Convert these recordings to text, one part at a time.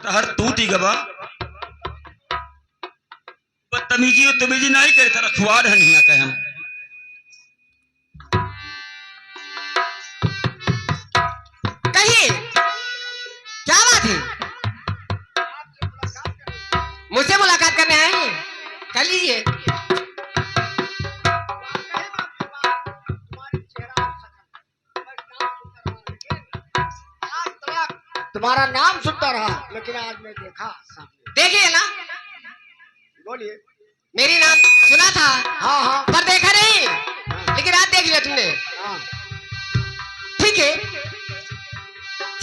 तहर तूती गबा बदतमीजी और तमीजी नहीं करे तर रखवार है नहीं कहे हम कहिए क्या बात है? मुझसे मुलाकात करने आए हैं? कर लीजिए। तुम्हारा नाम सुनता रहा लेकिन आज मैं देखा सामने। देखिए ना, बोलिए। मेरी नाम सुना था हाँ हाँ पर देखा नहीं, लेकिन आज देख लिया तुमने। हाँ। ठीक है,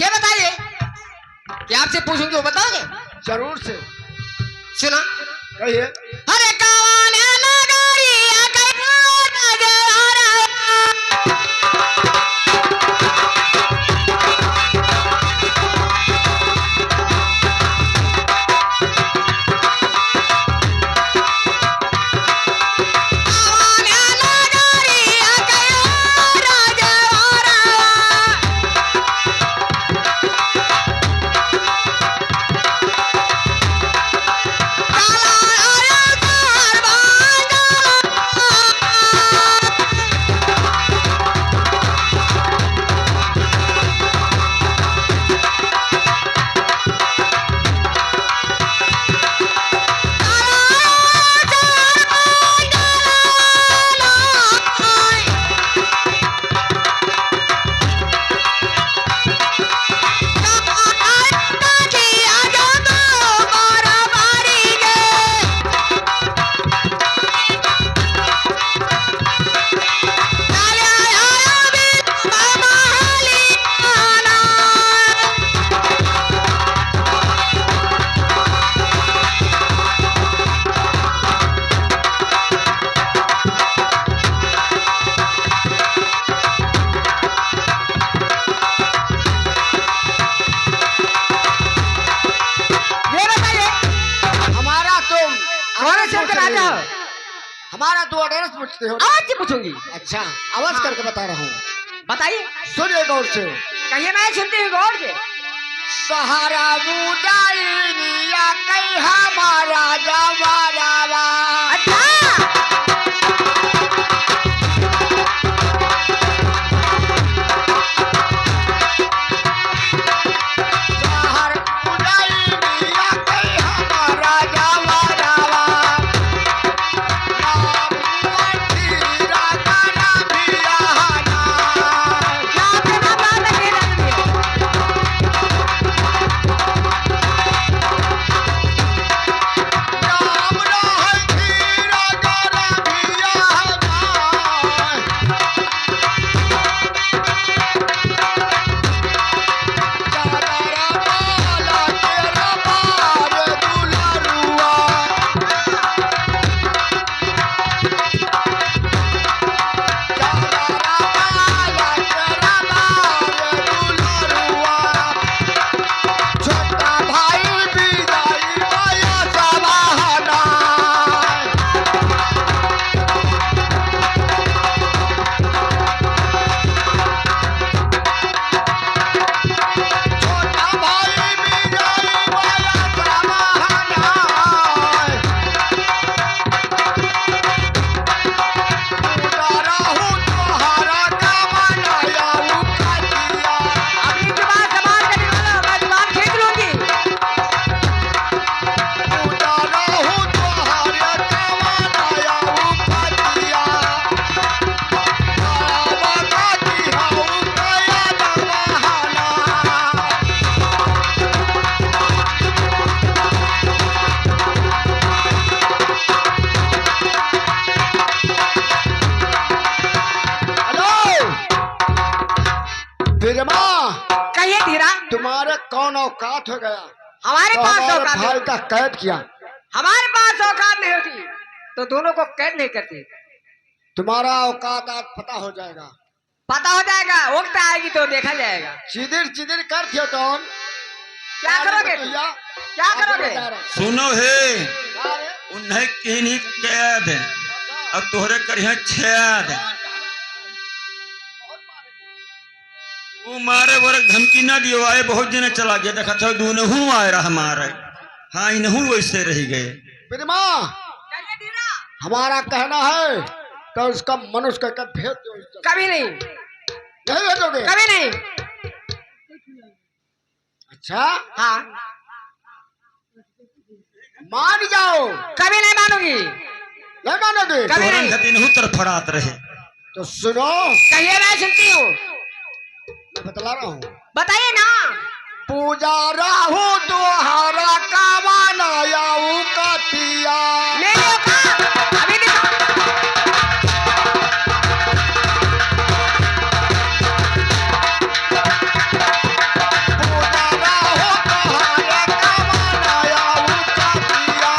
ये बताइए कि आपसे पूछूंगी वो बताओगे? जरूर से। सुना कहिए। अरे कौन है नगरिया कैसा नजारा हमारा तो एड्रेस पूछते हो? आज ही पूछूंगी। अच्छा, आवाज करके बता रहा हूँ। बताइए। सुनिए गौर से। कहिए, मैं सुनती हूँ गौर से। सहारा मुदाइनिया कई हमारा जवारावा। अच्छा, कहिए धीरा। तुम्हारे कौन औकात हो गया? हमारे पास हमारे औकात भाई का कैद किया। हमारे पास औकात नहीं होती तो दोनों को कैद नहीं करती। तुम्हारा औकात आज पता हो जाएगा। पता हो जाएगा, वक्त आएगी तो देखा जाएगा। चिदिर चिदिर कर थियो तो क्या करोगे? क्या करोगे? सुनो हे उन्हें किन्हीं कैद और तोहरे करिए छेद। वो मारे वर्ग धमकी ना दियो आए बहुत दिन चला गया देखा था दूनहू आए रहा मारे हाँ इनहू वैसे रह गए। मेरी माँ हमारा कहना है तो उसका मनुष्य कहकर भेज दो इस जगह। कभी नहीं, नहीं भेजोगे? कभी नहीं। अच्छा हाँ, मान जाओ। कभी नहीं मानूंगी। नहीं मानोगे? कभी नहीं। तुरंत इनहू तरफड़ात रहे। तो सुनो, कहिए, मैं सुनती हूँ। मैं बतला रहा हूँ। बताइए ना। पूजा राहु दोहारा का बनाया कतिया। नहीं होगा, अभी दिखाओ। पूजा राहु दोहारा का बनाया कतिया।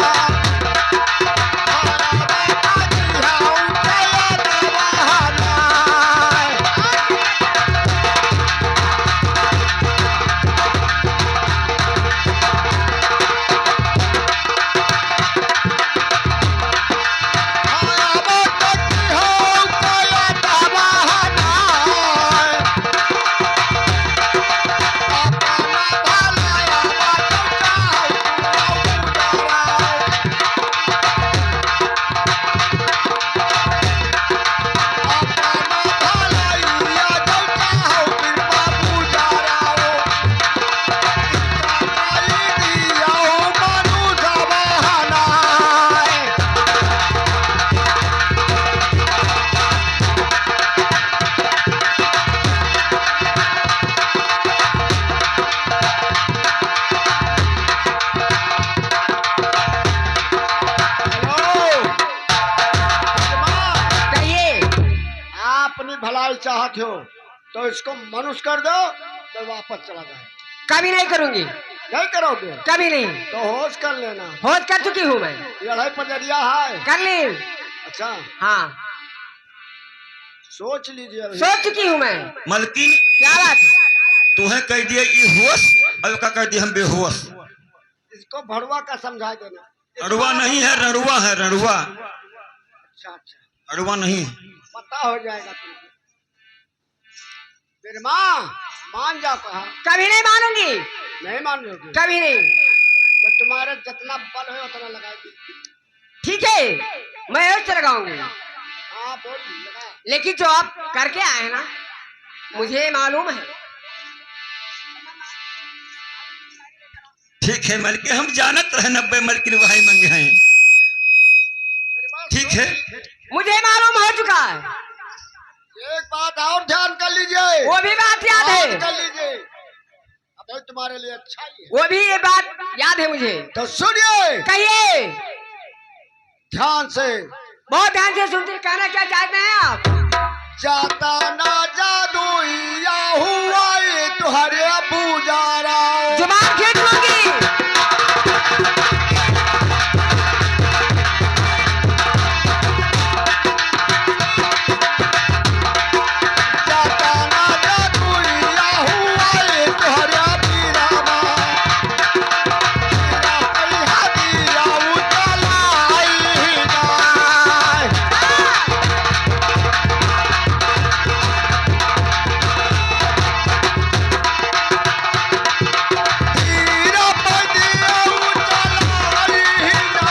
भलाई चाहते हो तो इसको मनुष्य कर दो, मैं वापस चला जाए। कभी नहीं करूंगी। नहीं करोगे? कभी नहीं। तो होश कर लेना। होश कर चुकी हूँ मैं। लड़ाई पजरिया है। कर ली। अच्छा हाँ, सोच लीजिए अभी। सोच चुकी हूँ मैं। मलकिन क्या बात है? तुम्हें कह दिए ये होश और का कह दिए हम बेहोश। इसको भड़वा का समझा देना। अड़ुआ नहीं है रड़ुआ है रड़ुआ। अच्छा अच्छा, अड़ुआ नहीं है। पता हो जाएगा तुमको। फिर माँ मान जाओ। कहा कभी नहीं मानूंगी। नहीं मान लोगे? कभी नहीं। तो तुम्हारे जितना बल है उतना लगाएगी। ठीक है, मैं और से लगाऊंगी। हाँ बोल लगा। लेकिन जो आप करके आए हैं ना, मुझे मालूम है। ठीक है मलकिन हम जानत रहे 90 मलकिन भाई मंगे हैं। ठीक है मुझे मालूम हो चुका है। एक बात और ध्यान कर लीजिए। वो भी बात याद याद है। कर लीजिए, अब तुम्हारे लिए अच्छा ही है। वो भी ये बात याद है मुझे। तो सुनिए कहिए। ध्यान से। बहुत ध्यान से सुनते। कहना क्या चाहते हैं आप? जाता ना जादू या हुआ ये तुम्हारे पुजारा। जुबान खींच लूंगी। जाता ना जादू या हुआ ये तुम्हारे पीरामा। तेरा दिया उतला ही ना। तेरा दिया उतला ही ना।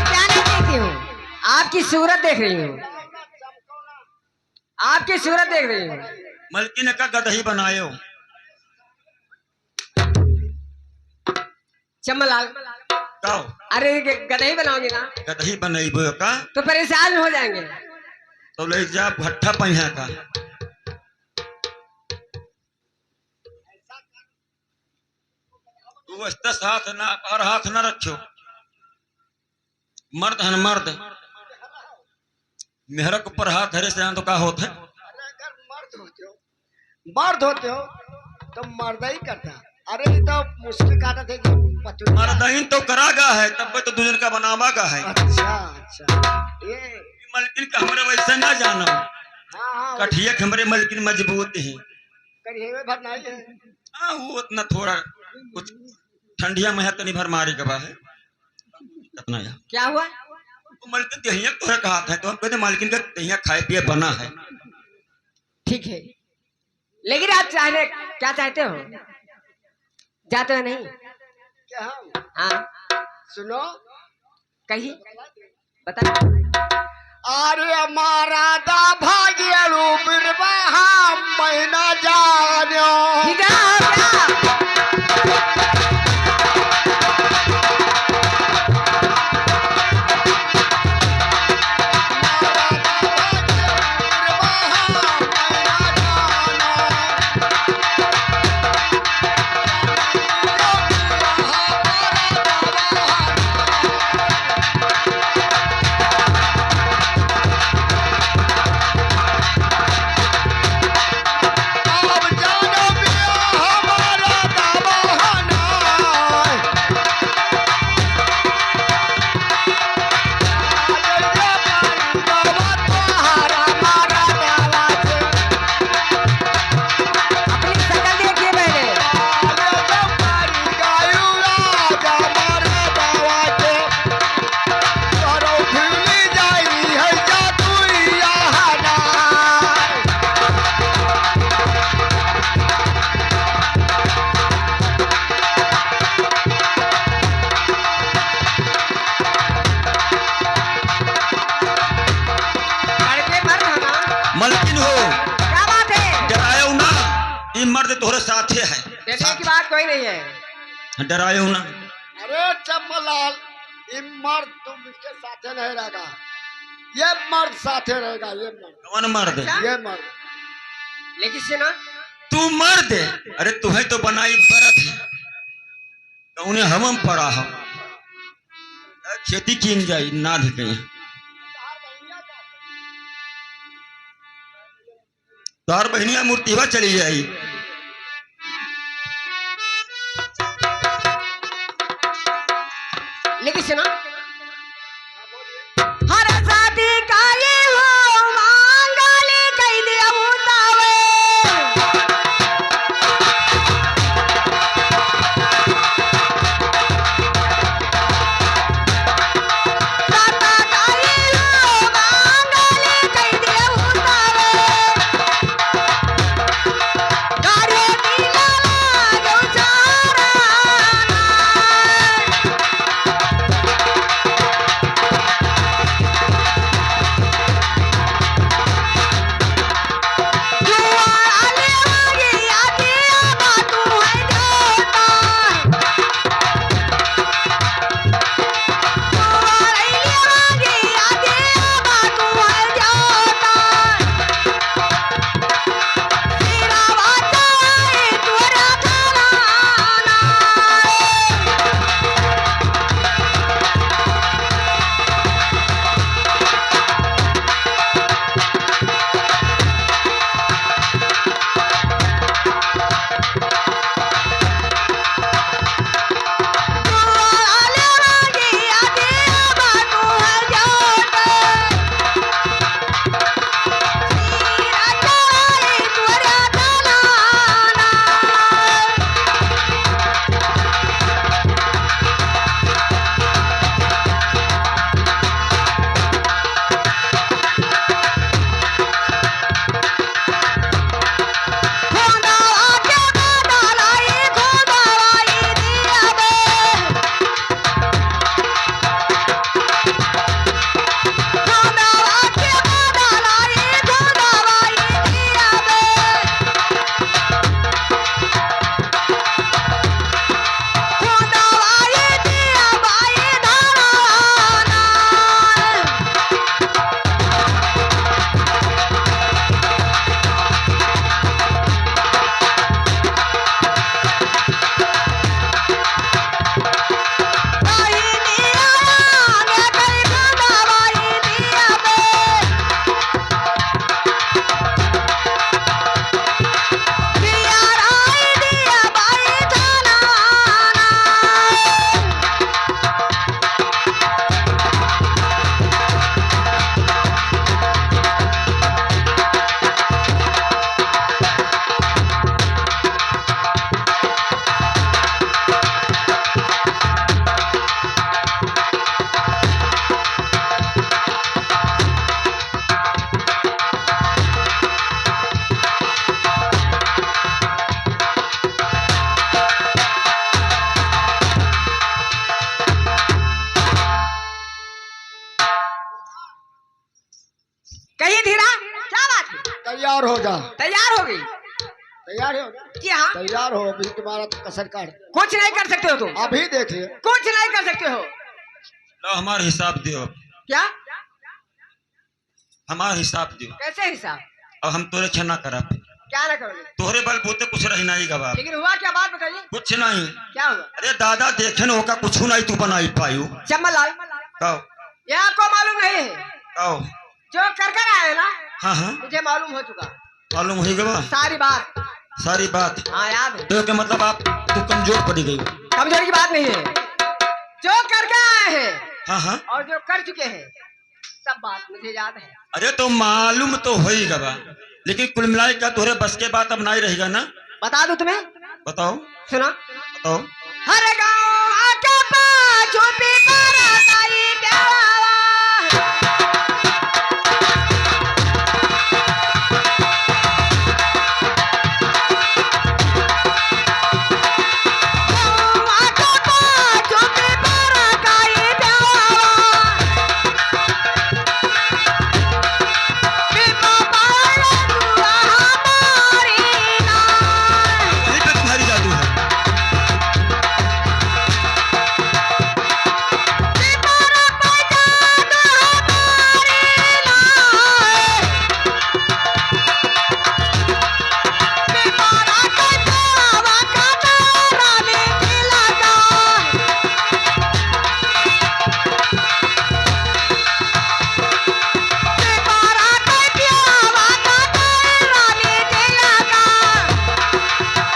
क्या नहीं देखती हूँ, आपकी सूरत देख रही हूँ। आपकी सूरत देख रही हूँ। मलकिन का गदही बनायो। चम्मलाल, काओ अरे गदही बनाओगी ना गदही बनैबो का तो परेशान हो जाएंगे। तो ले जा भट्ठा पहिया का तू अस्ते हाथ ना और हाथ ना रखो मर्द है मर्द मेहरा के ऊपर हाथ हरे से तो का होता है अरे अगर मर्द होते हो तो मर्द ही करता। अरे ये तो मुश्किल काटा थे कि पतुरिया। मर्दहीन तो करागा है तब तो दूसरे का बनावागा है अच्छा अच्छा ये मलकिन का हमारे वैसे ना जानो हाँ हाँ कठिया के हमारे मलकिन मजबूत है करिए में भर नहीं है। हाँ वो उतना थोड़ा कुछ ठंडिया में है तो नहीं भर मारी गवा है कितना यार क्या हुआ? वो मलकिन दहिया तोहरा का हाथ है तो हम कहते मालकिन का दहिया खाए पिए बना है ठीक है, लेकिन आप चाहते क्या चाहते हो? जाते हो नहीं? क्या हम हाँ सुनो कहिए, बता। अरे हमारा दा भाग्य रूप महीना जानो ठीक है, हो गया। अपनी शकल देखिए पहले। लड़के मर्द हो ना? मलकिन हो क्या बात है? डरायो ना ये मर्द तोहरे साथे है डरने की बात कोई नहीं है। डरायो ना अरे चम्मलाल ये मर्द तुम इसके साथे नहीं रहेगा। ये मर्द साथे रहेगा। ये मर्द कौन मर्द ये मर्द लेकिन सुनो, तू मर्द अरे तुम्हें तो बनाई परत है उन्हें हम पड़ा हो खेती की जाई ना दिखे तार बहनिया मूर्तिवा चली जाई लेकिन सुनो, हर शादी का ये हो मांगले कह दिया मुतावे। दाता का ये हो मांगले कह दिया मुतावे। गारे दिला जो चारा जा। तैयार हो गई? तैयार हो? कि हाँ तैयार हो, अभी तुम्हारा तो कसर काट। कुछ नहीं कर सकते हो तुम, अभी देख ले। कुछ नहीं कर सकते हो। लो हमारा हिसाब दियो, क्या? हमारा हिसाब दियो। कैसे हिसाब? और हम तोरे छना करब, क्या ना करोगे? तोहरे बल बोते कुछ रही नहीं गवा। लेकिन हुआ क्या, बात बताइए। कुछ नहीं। क्या हुआ? अरे दादा देखे न होगा कुछ नहीं तू बनाई पायू। चमनलाल, कहो यहाँ को मालूम नहीं है कहो। जो कर कर आए हैं ना, हाँ हाँ मुझे मालूम हो चुका मालूम हो गवा सारी बात। सारी बात। हाँ याद है। तो के मतलब आप तू कमजोर पड़ी गई। कमजोरी की बात नहीं है, जो करके आए हैं हाँ हाँ और जो कर चुके हैं सब बात मुझे याद है। अरे तो मालूम तो हो ही गवा, लेकिन कुल मिलाई का तोहरे बस के बात अब नहीं रहेगा ना। बता दूं तुम्हें? बताओ सुना, बताओ। हर गाँव आके पाछू पीपरा काई प्यावा। गाँव आके पाछू पीपरा काई प्यावा। पीपा पाले दुआ हमारी नाय। वहीं पे तुम्हारी जादू है। पीपरा पाले दुआ हमारी नाय। पीपरा के प्यावा का रानी तिलका। पीपरा के प्यावा का रानी तिलका।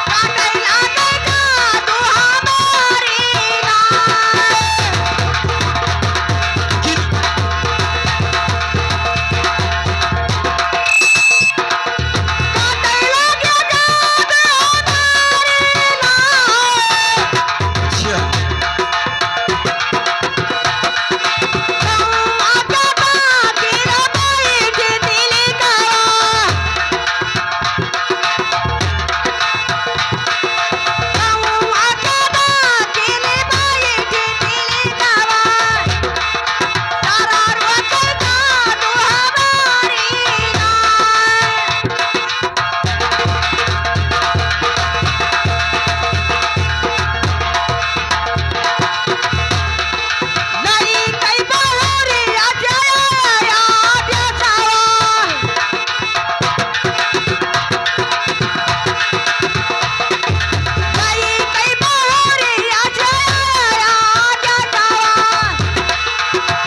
काटे लागे जादू हमारी नाय। काटे लागे जादू हमारी नाय। अच्छा आका बाकी रबाई की तिलका। आका बाकी रबाई की तिलका। सारा रोक जादू हमारी नाय। नहीं कई बहुरी अजया देसावा। नहीं कई बहुरी अजया देसावा।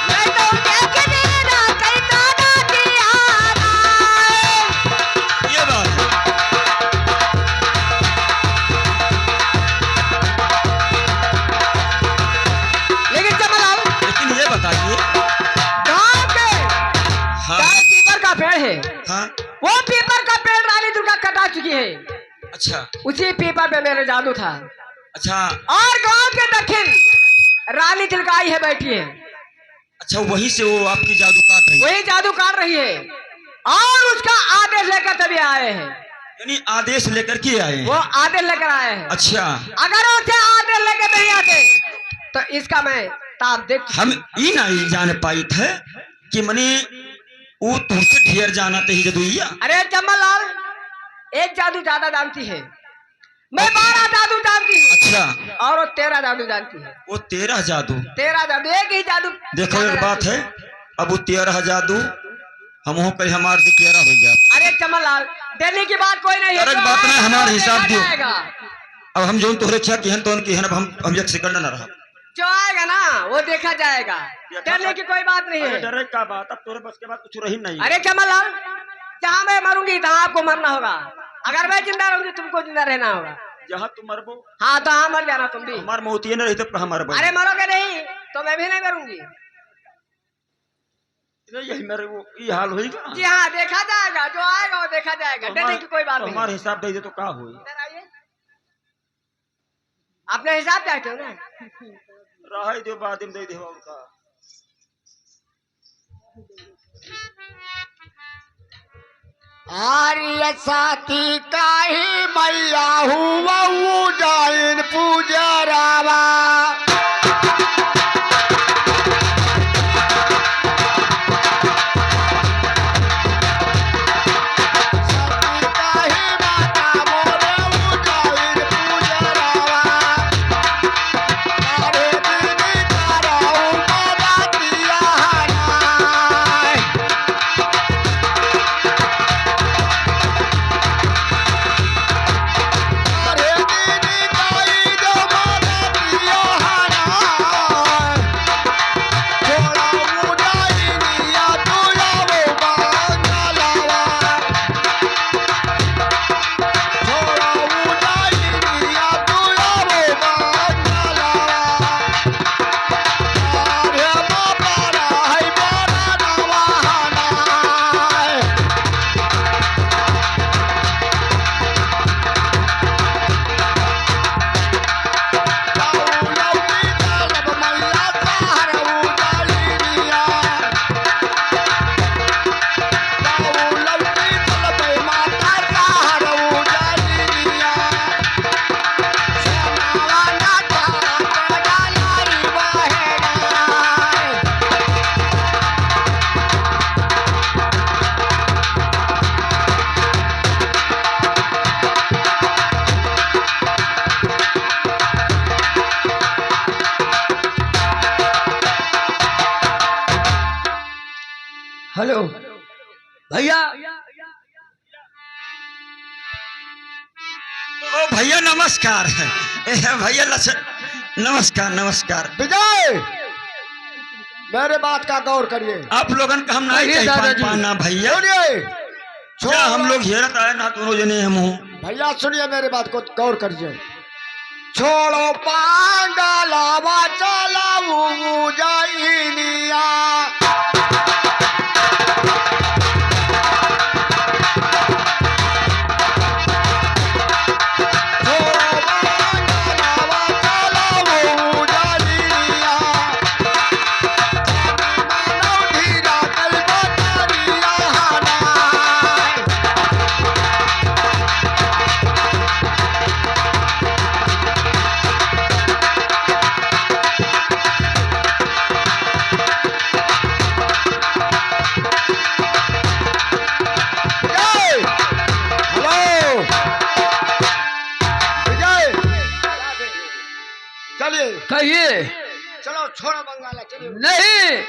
मैं तो देख देना कई दादा दिया नाय। ये बात है। लेकिन चमनलाल, लेकिन ये बताइए। गाँव के हाँ जहाँ पीपल का पेड़ है, हाँ वो पीपल का पेड़ रानी दुर्गा कटा चुकी है। अच्छा उसी पीपल पे मेरे जादू था। अच्छा और गांव के दक्षिण रानी तिलकाई है बैठी है, अच्छा वहीं से वो आपकी जादू काट रही है। वही जादू काट रही है और उसका आदेश लेकर तभी आए हैं। यानी आदेश लेकर के आए वो हैं। आदेश लेकर आए हैं। अच्छा अगर उसे आदेश लेकर नहीं आते तो इसका मैं ताप देख चुका। हम ये नहीं जान पाई थे कि मने वो तुमसे ढेर जाना ही जदुइया। अरे चम्मलाल, एक जादू ज्यादा जानती है, मैं 12 जादू जानती हूँ अच्छा और वो 13 जादू जानती है। वो 13 जादू। 13 जादू, एक ही जादू। देखो एक बात है, अब वो 13 जादू हम कहीं हमार भी 13 हो गया। अरे चमनलाल, देने की बात कोई नहीं है। अरे जो बात नहीं, आएगा हमारे वो हिसाब देखा दियो। जाएगा। अब हम जो तोहरे क्या कहन तो कहन अब हम एक सेकंड ना रहा। जो आएगा ना वो देखा जाएगा, डरने की कोई बात नहीं अरे है। डरे का बात, अब तोरे बस के बाद कुछ रही नहीं। अरे चमनलाल, जहाँ मैं मरूंगी तहाँ आपको मरना होगा। अगर मैं जिंदा रहूंगी तुमको जिंदा रहना होगा। जहाँ तुम मरबो हाँ तो हाँ मर जाना तुम भी। हमार मोती न रही तो कहाँ मरबो। अरे मरोगे नहीं तो मैं भी नहीं मरूंगी। यही मेरे वो ये हाल होगा। जी हाँ, देखा जाएगा, जो आएगा वो देखा जाएगा, डरने की कोई बात नहीं। हमारे हिसाब दे दे तो का होई। इधर आइए, अपने हिसाब चाहते हो ना? रहा दे बाद में दे दे उनका। आर्य साथी काही मैया हुआ जाइन पूजा रावा। सती हेलो भैया। ओ भैया नमस्कार भैया नमस्कार नमस्कार। विजय, मेरे बात का गौर करिए। आप लोगन का हम नहीं अरे चाहिए दादाजी। पाना भैया। सुनिए, क्या हम लोग हेरत आए ना दोनों जने हम हूँ। भैया सुनिए, मेरे बात को गौर करिए। छोड़ो पांगलावा चलाऊ जाइनिया, कहिए। चलो छोड़ो बंगाला, चलिए। नहीं,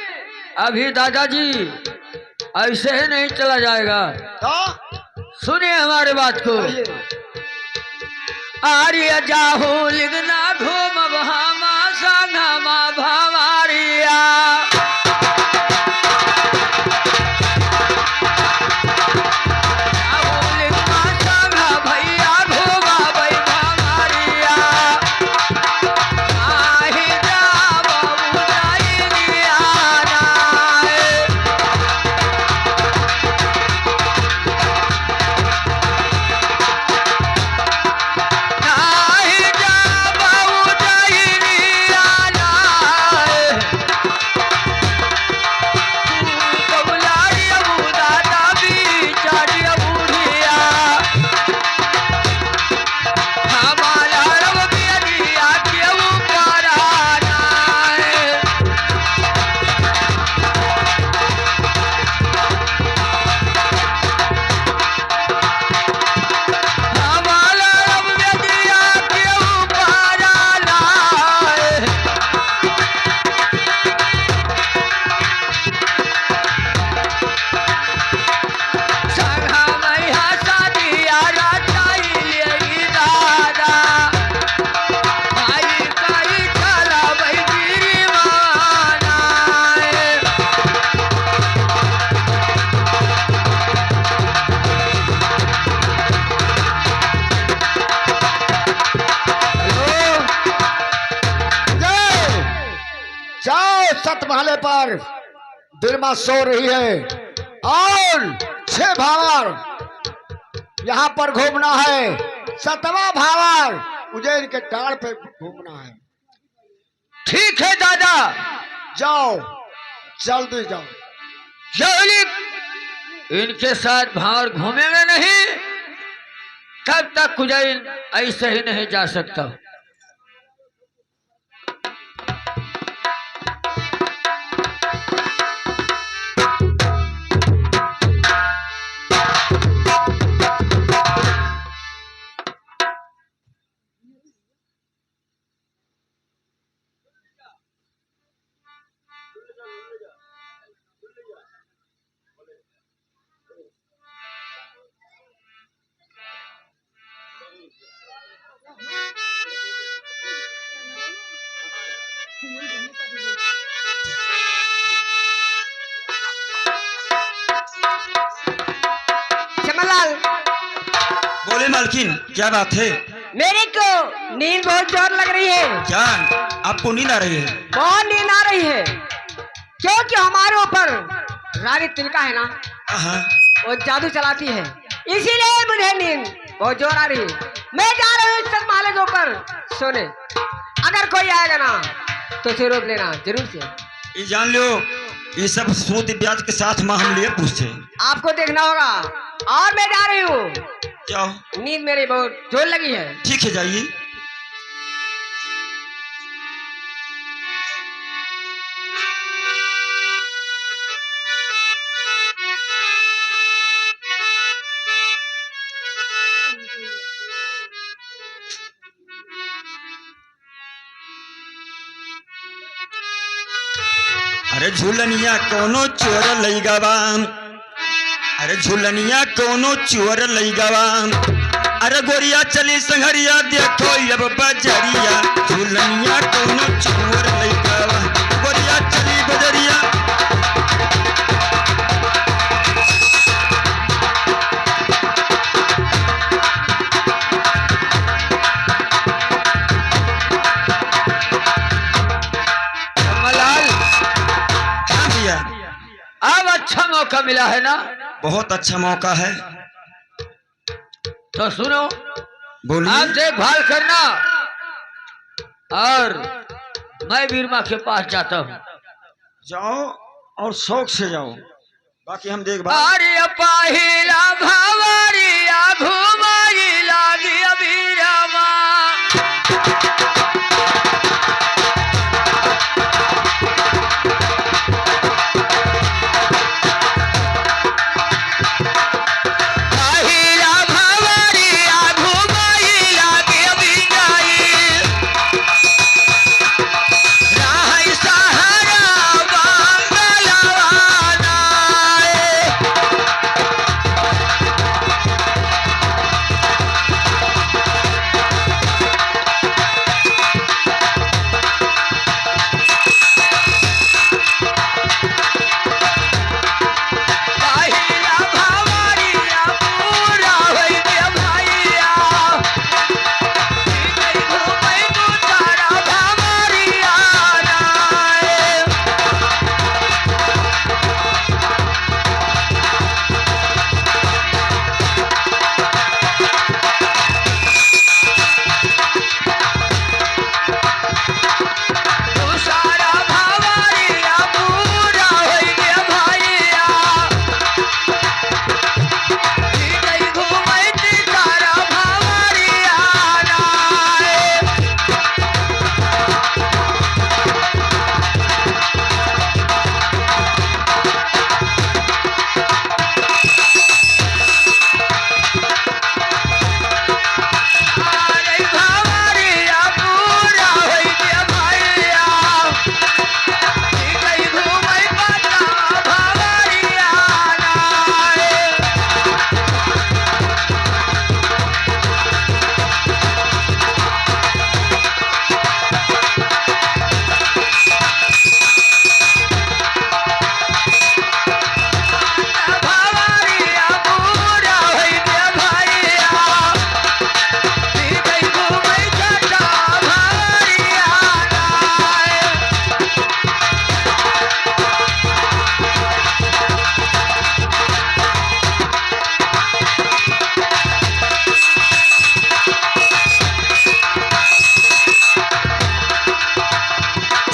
अभी दादाजी ऐसे ही नहीं चला जाएगा। तो सुनिए हमारे बात को। कहिए। आर्य जाहू लिगना घूम भामा संगमा भवारिया। जाहू लिगना संग भैया घूमा भई भवारिया। आहि जाबू जाइनिया नाय। आहि जाबू जाइनिया नाय। तू बबुलारी अबू दादा बिचारी बूढ़िया। हमारा रब बिया केहू कराना है। हमारा रब बिया केहू कराना है। संघा मैया शादिया रचाइले दादा। भाई कई चला भाई गिरिवाना है। हेलो, जय, जाओ सत महले पर बिरमा सो रही है और 6 भावर यहाँ पर घूमना है। 7वां भावर उज्जैन के टाड़ पे घूमना है। ठीक है दादा। जाओ, जल्दी जाओ। जल्दी इनके साथ भावर घूमेंगे नहीं, तब तक उज्जैन ऐसे ही नहीं जा सकता। चमनलाल, बोले मालकिन क्या बात है। मेरे को नींद बहुत जोर लग रही है। क्या आपको नींद आ रही है। बहुत नींद आ रही है, क्योंकि हमारे ऊपर रानी तिलका है ना, हाँ वो जादू चलाती है, इसीलिए मुझे नींद बहुत जोर आ रही है। मैं जा रही हूँ इस माले के ऊपर सोने। अगर कोई आएगा ना तो उसे रोक लेना जरूर से। ये जान लो, ये सब सूद ब्याज के साथ माँ हम लिए पूछते। आपको देखना होगा। और मैं जा रही हूँ, जाओ, नींद मेरी बहुत जोर लगी है। ठीक है जाइए। अरे झूलनिया कोनो चोर लई गवा, अरे झूलनिया कोनो चोर लई गवा, अरे गोरिया चली संघरिया देखो अब बजरिया, झूलनिया कोनो चोर लई गवा, गोरिया चली बजरिया। अब अच्छा मौका मिला है ना? बहुत अच्छा मौका है। तो सुनो, बोलिए। आप देखभाल करना और मैं बीरमा के पास जाता हूँ। जाओ और शौक से जाओ, बाकी हम देखभाल। अरे पहिला भवरिया घुमाई लागी बीरमा,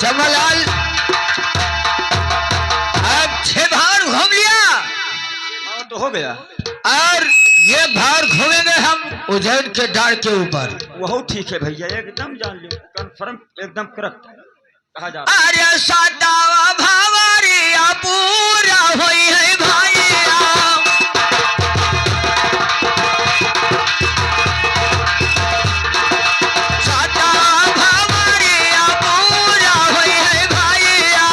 चमलाल अब 6 भार घूम लिया। हाँ तो हो गया। और ये भार घूमेंगे हम उज्जैन के डार के ऊपर। वह ठीक है भैया, एकदम जान लो, कंफर्म एकदम करेक्ट कहा जा। अरे सतावा भावरिया पूरा होई है भाईया, सतावा भावरिया पूरा होई है भाईया,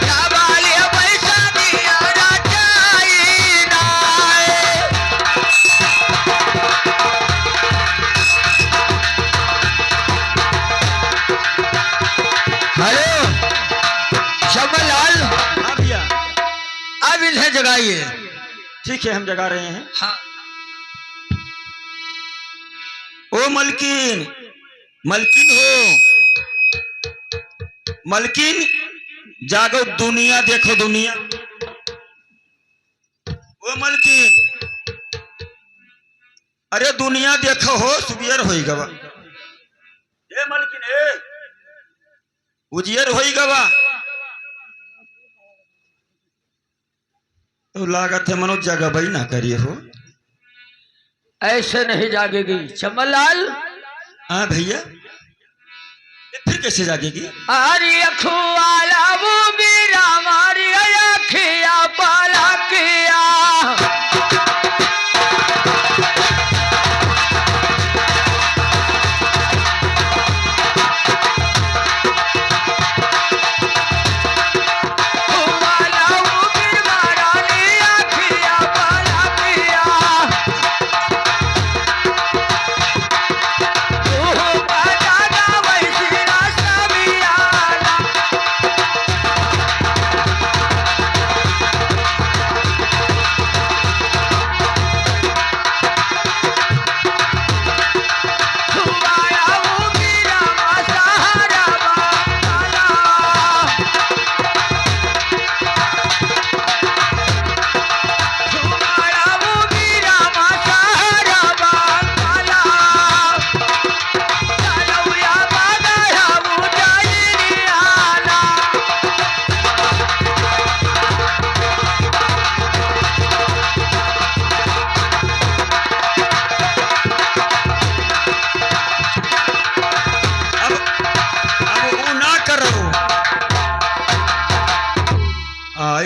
क्या बाले पैसा दिया राजाई नाए। हेलो शमलाल, हाँ भैया अब इन्हें जगाइए। ठीक है, हम जगा रहे हैं। हाँ ओ मलकिन, मलकिन हो, मलकिन जागो, दुनिया देखो दुनिया। ओ मलकिन, अरे दुनिया देखो हो, सुबियर होई गवा। ए मलकिन ए, उजियर होई गवा। तो लागत है मनोज जगह भाई ना करिए हो। ऐसे नहीं जागेगी चमनलाल। हाँ भैया, ये फिर कैसे जागेगी? अरे अखुआला वो मेरा मारी अखिया पाला किया,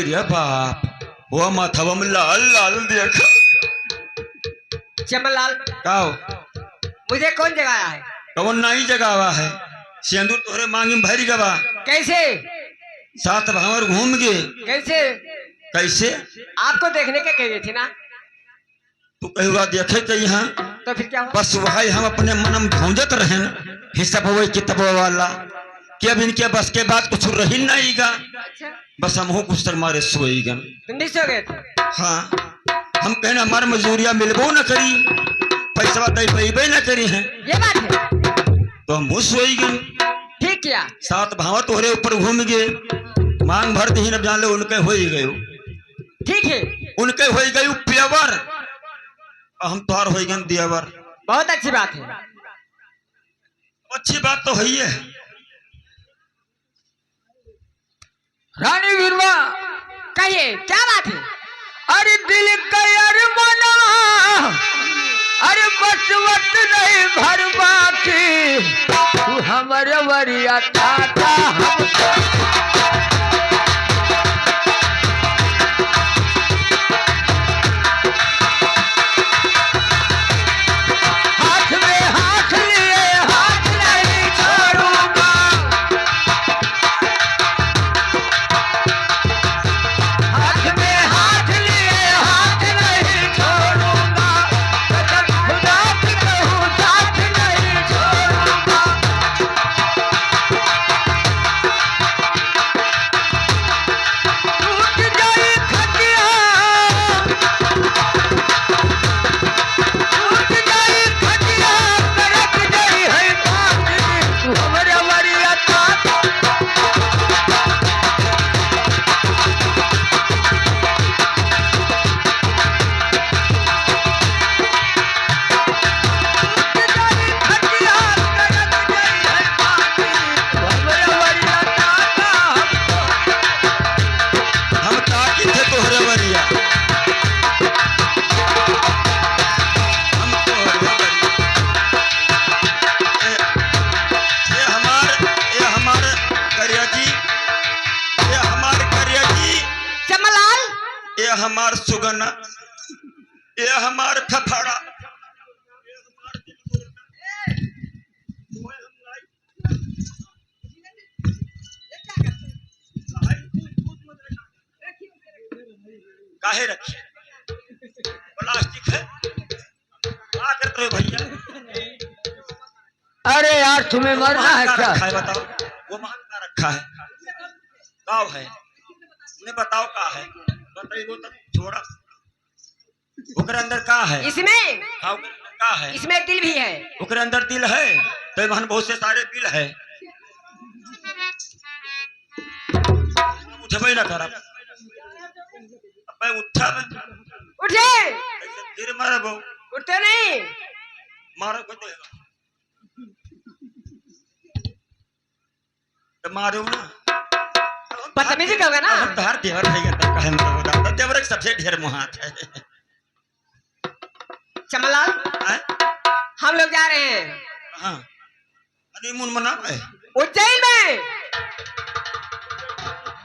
रे बाप, वो माथवा में लाल लाल देख। चमनलाल, का हो? मुझे कौन जगाया है? कौन नहीं जगावा है? सिंदूर तोहरे मांगी में भरी गवा। कैसे? 7 भावर घूम गए। कैसे? कैसे? आपको देखने के कही थी ना, तू कहुआ देखे तो यहाँ तो फिर क्या हुआ? बस वही हम अपने मन में भौंजत रहे न, हिसाब हुए किताब वाला कि अब इनके बस के बाद कुछ रही नहीं गा। अच्छा, बस हम हो कुछ तर मारे सोई गन। तुम भी सो गए थे? हाँ, हम कहना हमार मजदूरिया मिलबो न करी, पैसा दे पैबे न करी हैं, ये बात है। तो हम मुँह सोई गन। ठीक किया। 7 भाव तोहरे ऊपर घूम गए, मांग भर दी न जान लो उनके हो ही गयो। ठीक है, उनके हो ही गयो प्यावर, हम तोहार हो गन दियावर। बहुत अच्छी बात है। अच्छी बात तो है ही है। रानी वीरवा, कहिए क्या बात है? अरे दिल का अरमाना, अरे बस वक्त नहीं भर बाकी, तू हमारे वरिया काका हाथ में हाथ लिए हाथ नहीं छोड़ूंगा, हाथ में हाथ लिए हाथ नहीं छोड़ूंगा, कसम खुदा की कहूँ साथ नहीं छोड़ूंगा। टूट जाए खटिया, टूट जाए खटिया, करक जाए है बात, तू हमारे वरिया काका हम ताकि थे तोहरे वरिया, हम तोहरे वरिया। ये हमार करिया जी, ये हमार करिया जी, चमनलाल, ये हमार सुगना, ये हमार फफड़ा। काहे रखे प्लास्टिक है, क्या करते हो भैया? अरे यार तुम्हें मरना है का क्या? रखा है बताओ, वो मान का रखा है, काव है, उन्हें बताओ का है, बताइए तो छोड़ा। ओकरे अंदर का है? इसमें हाँ, ओकरे अंदर का है? इसमें दिल भी है। ओकरे अंदर दिल है, तो वहां बहुत से सारे बिल है। उठबे ना कर, उठा उठे, फिर मारबो, उठते नहीं। मारो को तो मारो ना, बदतमीजी करोगे ना? हम तहार देवर भैया तक कहे मतलब बता, देवर एक सबसे ढेर मुहात है। चमनलाल, हैं? हम लोग जा रहे हैं हाँ, हनीमून मना है उज्जैन में।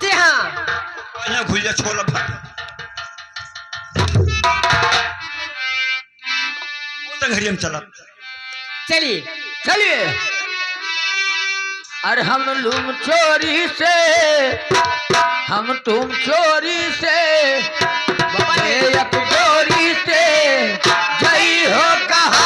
जी हाँ, यहाँ भूलिया छोला भात घड़ी हम चला। चलिए। चलिए। अरे हम लूम चोरी से, हम तुम चोरी से, बने एक चोरी से, जई हो कहा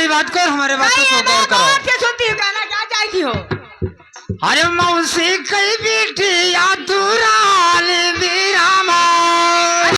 बात कर, हमारे बात को गौर करो। सुनती हूँ, कहना क्या चाहती हो? अरे मौसी कई बेटी या दूर